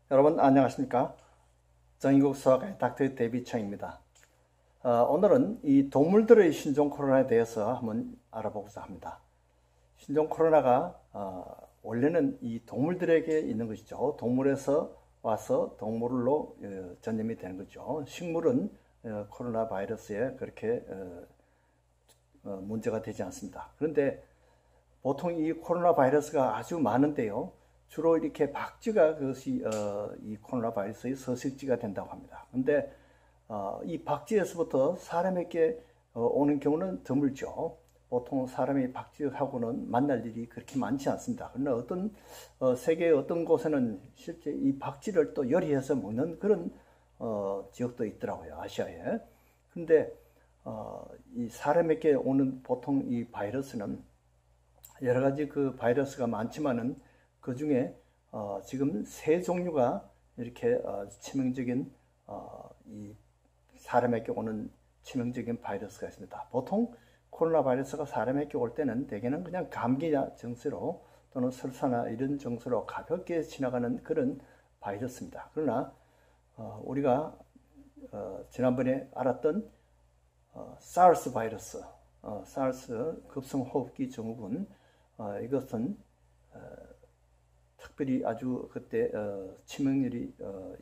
여러분 안녕하십니까? 정인국 수학의 닥터 데이비 청입니다. 오늘은 이 동물들의 신종 코로나에 대해서 한번 알아보고자 합니다. 신종 코로나가 원래는 이 동물들에게 있는 것이죠. 동물에서 와서 동물로 전염이 되는 거죠. 식물은 코로나 바이러스에 그렇게 문제가 되지 않습니다. 그런데 보통 이 코로나 바이러스가 아주 많은데요. 주로 이렇게 박쥐가 그것이 이 코로나 바이러스의 서식지가 된다고 합니다. 그런데 이 박쥐에서부터 사람에게 오는 경우는 드물죠. 보통 사람이 박쥐하고는 만날 일이 그렇게 많지 않습니다. 그러나 어떤 세계의 어떤 곳에는 실제 이 박쥐를 또 요리해서 먹는 그런 지역도 있더라고요. 아시아에. 그런데 이 사람에게 오는 보통 이 바이러스는 여러 가지 그 바이러스가 많지만은 그 중에 지금 세 종류가 이렇게 치명적인 이 사람에게 오는 치명적인 바이러스가 있습니다. 보통 코로나 바이러스가 사람에게 올 때는 대개는 그냥 감기나 증세로 또는 설사나 이런 증세로 가볍게 지나가는 그런 바이러스입니다. 그러나 우리가 지난번에 알았던 사르스 바이러스, 사르스 급성호흡기 증후군, 이것은 특별히 아주 그때 치명률이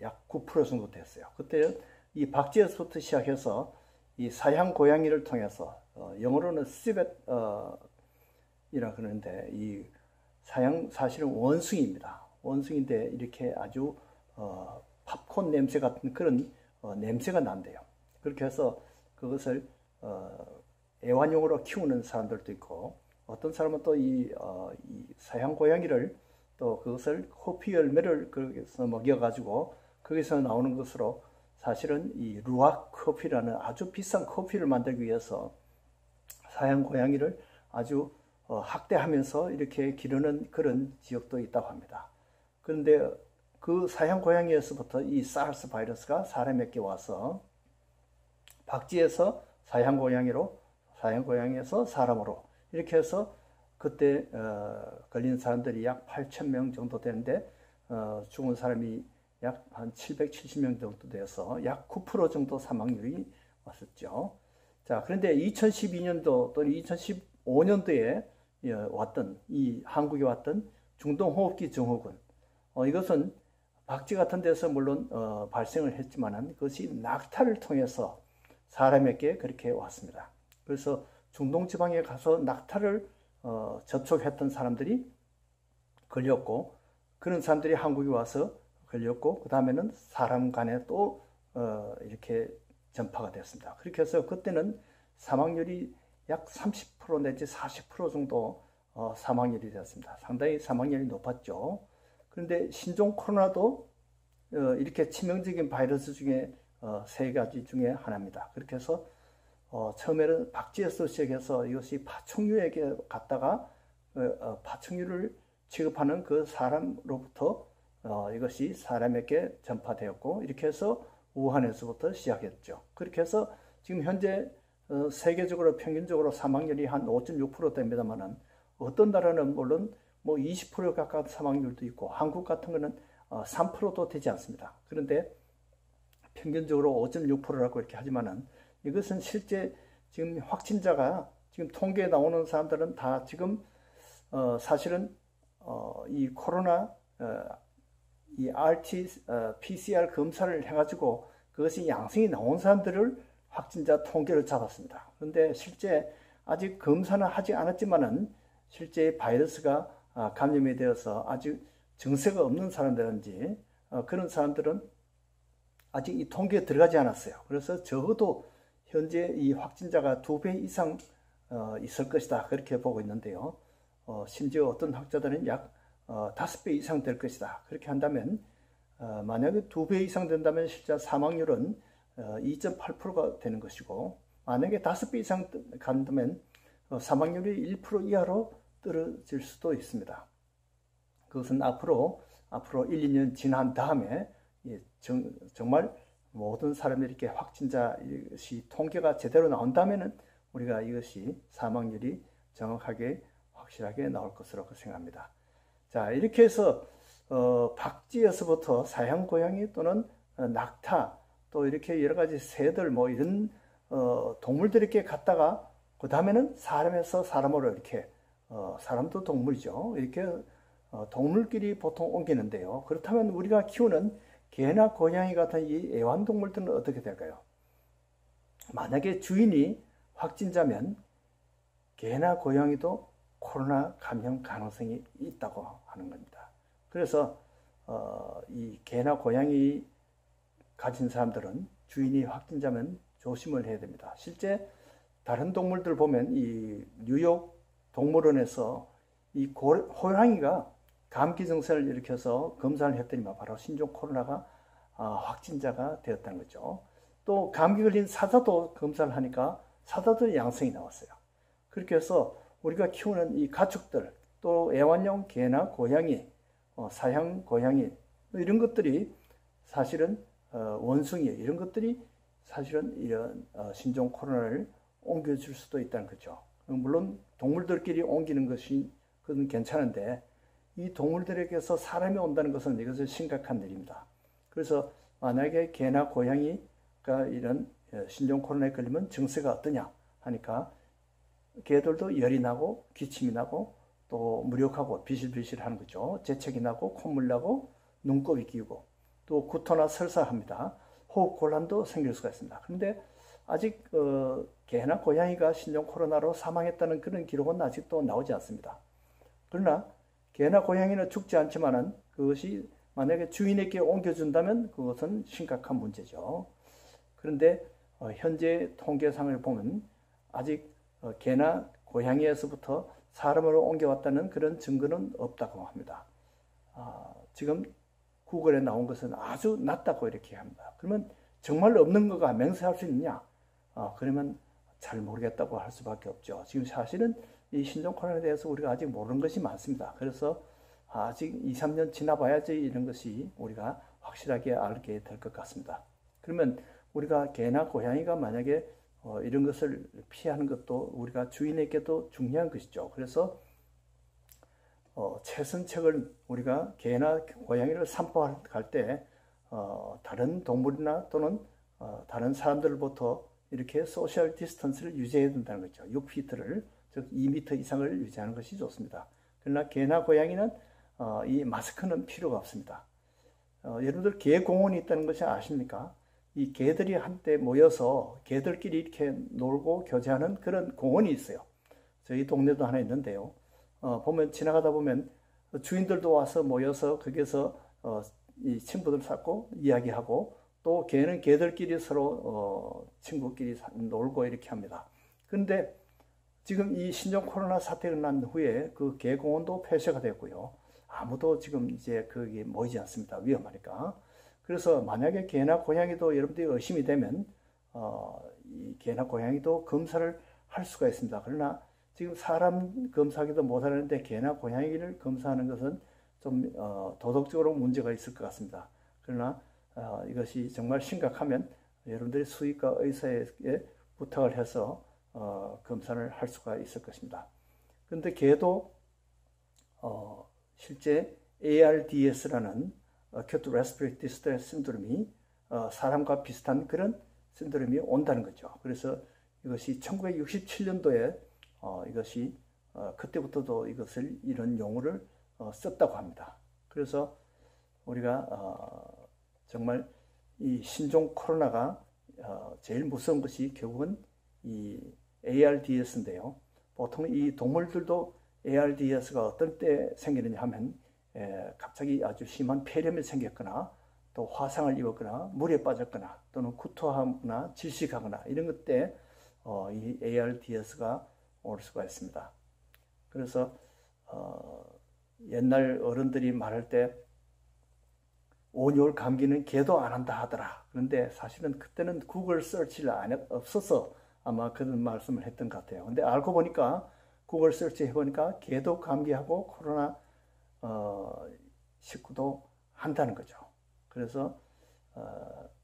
약 9% 정도 됐어요. 그때 이 박쥐에서부터 시작해서 이 사양 고양이를 통해서 영어로는 시벳이라 그러는데 이 사양 사실은 원숭이입니다. 원숭이인데 이렇게 아주 팝콘 냄새 같은 그런 냄새가 난대요. 그렇게 해서 그것을 애완용으로 키우는 사람들도 있고 어떤 사람은 또 이 사양 고양이를 또 그것을 커피 열매를 거기서 먹여가지고 거기서 나오는 것으로 사실은 이 루악 커피라는 아주 비싼 커피를 만들기 위해서 사양 고양이를 아주 학대하면서 이렇게 기르는 그런 지역도 있다고 합니다. 그런데 그 사양 고양이에서부터 이 사르스 바이러스가 사람에게 와서 박쥐에서 사양 고양이로, 사양 고양이에서 사람으로 이렇게 해서 그때 걸린 사람들이 약 8,000명 정도 되는데 죽은 사람이 약 한 770명 정도 돼서 약 9% 정도 사망률이 왔었죠. 자, 그런데 2012년도 또는 2015년도에 왔던 이 한국에 왔던 중동호흡기 증후군, 이것은 박쥐 같은 데서 물론 발생을 했지만은 그것이 낙타를 통해서 사람에게 그렇게 왔습니다. 그래서 중동 지방에 가서 낙타를 접촉했던 사람들이 걸렸고 그런 사람들이 한국에 와서 걸렸고 그 다음에는 사람 간에 또 이렇게 전파가 됐습니다. 그렇게 해서 그때는 사망률이 약 30% 내지 40% 정도 사망률이 되었습니다. 상당히 사망률이 높았죠. 그런데 신종 코로나도 이렇게 치명적인 바이러스 중에 세 가지 중에 하나입니다. 그렇게 해서 처음에는 박쥐에서 시작해서 이것이 파충류에게 갔다가 파충류를 취급하는 그 사람로부터 이것이 사람에게 전파되었고 이렇게 해서 우한에서부터 시작했죠. 그렇게 해서 지금 현재 세계적으로 평균적으로 사망률이 한 5.6% 됩니다만은 어떤 나라는 물론 뭐 20% 가까운 사망률도 있고 한국 같은 거는 3%도 되지 않습니다. 그런데 평균적으로 5.6%라고 이렇게 하지만은 이것은 실제 지금 확진자가 지금 통계에 나오는 사람들은 다 지금 사실은 이 코로나 이 PCR 검사를 해가지고 그것이 양성이 나온 사람들을 확진자 통계를 잡았습니다. 그런데 실제 아직 검사는 하지 않았지만은 실제 바이러스가 감염이 되어서 아직 증세가 없는 사람들인지 그런 사람들은 아직 이 통계에 들어가지 않았어요. 그래서 적어도 현재 이 확진자가 2배 이상 있을 것이다. 그렇게 보고 있는데요. 심지어 어떤 학자들은 약 5배 이상 될 것이다. 그렇게 한다면 만약에 2배 이상 된다면 실제 사망률은 2.8%가 되는 것이고 만약에 5배 이상 간다면 사망률이 1% 이하로 떨어질 수도 있습니다. 그것은 앞으로 1, 2년 지난 다음에 정말 모든 사람들이 이렇게 확진자 이것이 통계가 제대로 나온다면은 우리가 이것이 사망률이 정확하게 확실하게 나올 것으로 생각합니다. 자, 이렇게 해서 박쥐에서부터 사양 고양이 또는 낙타 또 이렇게 여러 가지 새들 뭐 이런 동물들이 이렇게 갔다가 그 다음에는 사람에서 사람으로 이렇게 사람도 동물이죠. 이렇게 동물끼리 보통 옮기는데요. 그렇다면 우리가 키우는 개나 고양이 같은 이 애완동물들은 어떻게 될까요? 만약에 주인이 확진자면 개나 고양이도 코로나 감염 가능성이 있다고 하는 겁니다. 그래서 이 개나 고양이 가진 사람들은 주인이 확진자면 조심을 해야 됩니다. 실제 다른 동물들 보면 이 뉴욕 동물원에서 이 호랑이가 감기 증세를 일으켜서 검사를 했더니만 바로 신종 코로나가 확진자가 되었다는 거죠. 또 감기 걸린 사자도 검사를 하니까 사자도 양성이 나왔어요. 그렇게 해서 우리가 키우는 이 가축들 또 애완용 개나 고양이, 사양 고양이 이런 것들이 사실은 원숭이 이런 것들이 사실은 이런 신종 코로나를 옮겨줄 수도 있다는 거죠. 물론 동물들끼리 옮기는 것이 그건 괜찮은데 이 동물들에게서 사람이 온다는 것은 이것은 심각한 일입니다. 그래서 만약에 개나 고양이가 이런 신종 코로나에 걸리면 증세가 어떠냐 하니까 개들도 열이 나고 기침이 나고 또 무력하고 비실비실하는 거죠. 재채기 나고 콧물 나고 눈곱이 끼고 또 구토나 설사합니다. 호흡 곤란도 생길 수가 있습니다. 그런데 아직 개나 고양이가 신종 코로나로 사망했다는 그런 기록은 아직도 나오지 않습니다. 그러나 개나 고양이는 죽지 않지만은 그것이 만약에 주인에게 옮겨준다면 그것은 심각한 문제죠. 그런데 현재 통계상을 보면 아직 개나 고양이에서부터 사람으로 옮겨왔다는 그런 증거는 없다고 합니다. 지금 구글에 나온 것은 아주 낮다고 이렇게 합니다. 그러면 정말 없는 거가 맹세할 수 있느냐? 그러면 잘 모르겠다고 할 수밖에 없죠. 지금 사실은 이 신종 코로나에 대해서 우리가 아직 모르는 것이 많습니다. 그래서 아직 2, 3년 지나봐야지 이런 것이 우리가 확실하게 알게 될 것 같습니다. 그러면 우리가 개나 고양이가 만약에 이런 것을 피하는 것도 우리가 주인에게도 중요한 것이죠. 그래서 최선책을 우리가 개나 고양이를 산보할 때 다른 동물이나 또는 다른 사람들로부터 이렇게 소셜 디스턴스를 유지해야 된다는 거죠. 6피트를 즉 2m 이상을 유지하는 것이 좋습니다. 그러나 개나 고양이는 이 마스크는 필요가 없습니다. 여러분들 개 공원이 있다는 것이 아십니까? 이 개들이 한때 모여서 개들끼리 이렇게 놀고 교제하는 그런 공원이 있어요. 저희 동네도 하나 있는데요. 보면 지나가다 보면 주인들도 와서 모여서 거기서 이 친구들 찾고 이야기하고 또 개는 개들끼리 서로 친구끼리 놀고 이렇게 합니다. 그런데 지금 이 신종 코로나 사태가 난 후에 그 개공원도 폐쇄가 됐고요. 아무도 지금 이제 거기에 모이지 않습니다. 위험하니까. 그래서 만약에 개나 고양이도 여러분들이 의심이 되면 이 개나 고양이도 검사를 할 수가 있습니다. 그러나 지금 사람 검사하기도 못하는데 개나 고양이를 검사하는 것은 좀 도덕적으로 문제가 있을 것 같습니다. 그러나 이것이 정말 심각하면 여러분들이 수의과 의사에게 부탁을 해서 검사를 할 수가 있을 것입니다. 그런데 개도 실제 ARDS라는 Acute Respiratory Distress Syndrome이 사람과 비슷한 그런 신드롬이 온다는 거죠. 그래서 이것이 1967년도에 이것이 그때부터도 이것을 이런 용어를 썼다고 합니다. 그래서 우리가 정말 이 신종 코로나가 제일 무서운 것이 결국은 이 ARDS인데요. 보통 이 동물들도 ARDS가 어떤 때 생기느냐 하면 갑자기 아주 심한 폐렴이 생겼거나 또 화상을 입었거나 물에 빠졌거나 또는 구토하거나 질식하거나 이런 것 때 이 ARDS가 올 수가 있습니다. 그래서 옛날 어른들이 말할 때 5, 6월 감기는 개도 안 한다 하더라. 그런데 사실은 그때는 구글 서치가 없어서 아마 그런 말씀을 했던 것 같아요. 근데 알고 보니까 구글 서치 해보니까 개도 감기하고 코로나 19도 한다는 거죠. 그래서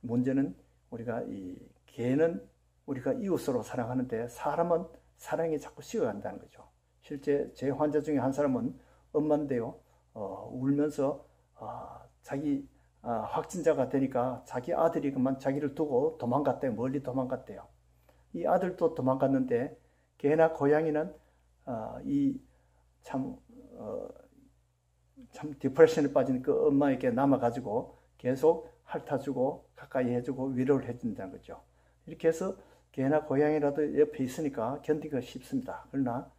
문제는 우리가 이 개는 우리가 이웃으로 사랑하는데 사람은 사랑이 자꾸 식어간다는 거죠. 실제 제 환자 중에 한 사람은 엄마인데요. 울면서 자기 확진자가 되니까 자기 아들이 그만 자기를 두고 도망갔대요. 멀리 도망갔대요. 이 아들도 도망갔는데 개나 고양이는 참 디프레션에 빠진 그 엄마에게 남아가지고 계속 핥아주고 가까이 해주고 위로를 해준다는 거죠. 이렇게 해서 개나 고양이라도 옆에 있으니까 견디기가 쉽습니다. 그러나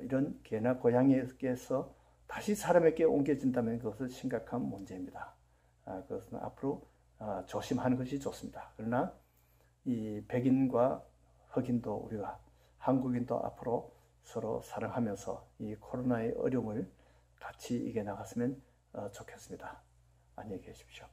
이런 개나 고양이에게서 다시 사람에게 옮겨진다면 그것은 심각한 문제입니다. 그것은 앞으로 조심하는 것이 좋습니다. 그러나 이 백인과 흑인도 우리가 한국인도 앞으로 서로 사랑하면서 이 코로나의 어려움을 같이 이겨나갔으면 좋겠습니다. 안녕히 계십시오.